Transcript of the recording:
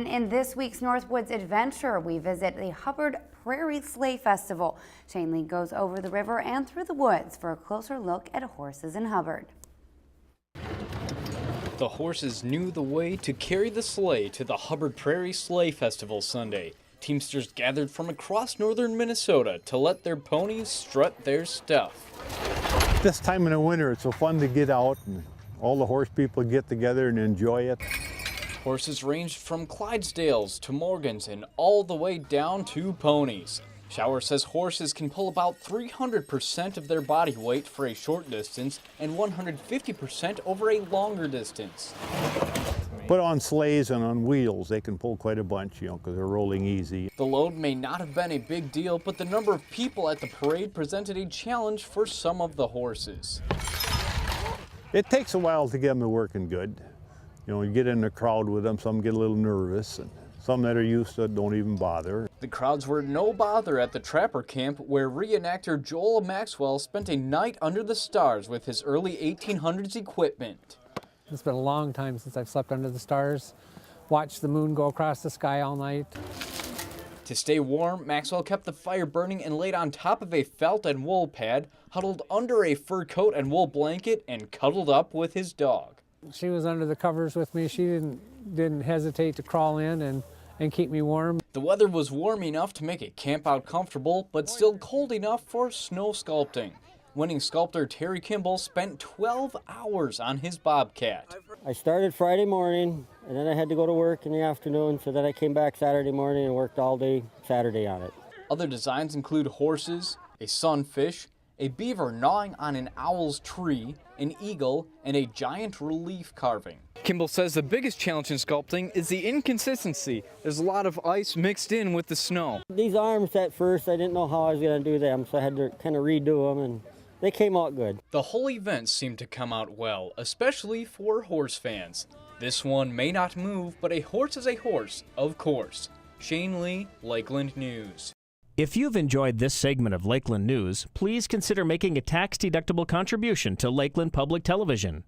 In this week's Northwoods adventure, we visit the Hubbard Prairie Sleigh Festival. Shane Lee goes over the river and through the woods for a closer look at horses in Hubbard. The horses knew the way to carry the sleigh to the Hubbard Prairie Sleigh Festival Sunday. Teamsters gathered from across northern Minnesota to let their ponies strut their stuff. This time in the winter, it's so fun to get out and all the horse people get together and enjoy it. Horses ranged from Clydesdales to Morgans and all the way down to ponies. Shower says horses can pull about 300% of their body weight for a short distance and 150% over a longer distance. But on sleighs and on wheels, they can pull quite a bunch, because they're rolling easy. The load may not have been a big deal, but the number of people at the parade presented a challenge for some of the horses. It takes a while to get them to working good. You get in the crowd with them, some get a little nervous, and some that are used to it don't even bother. The crowds were no bother at the Trapper Camp, where reenactor Joel Maxwell spent a night under the stars with his early 1800s equipment. It's been a long time since I've slept under the stars, watched the moon go across the sky all night. To stay warm, Maxwell kept the fire burning and laid on top of a felt and wool pad, huddled under a fur coat and wool blanket, and cuddled up with his dog. She was under the covers with me. She didn't hesitate to crawl in and keep me warm. The weather was warm enough to make a camp out comfortable, but still cold enough for snow sculpting. Winning sculptor Terry Kimball spent 12 hours on his bobcat. I started Friday morning, and then I had to go to work in the afternoon, so then I came back Saturday morning and worked all day Saturday on it. Other designs include horses, a sunfish, a beaver gnawing on an owl's tree, an eagle, and a giant relief carving. Kimball says the biggest challenge in sculpting is the inconsistency. There's a lot of ice mixed in with the snow. These arms at first, I didn't know how I was going to do them, so I had to kind of redo them, and they came out good. The whole event seemed to come out well, especially for horse fans. This one may not move, but a horse is a horse, of course. Shane Lee, Lakeland News. If you've enjoyed this segment of Lakeland News, please consider making a tax-deductible contribution to Lakeland Public Television.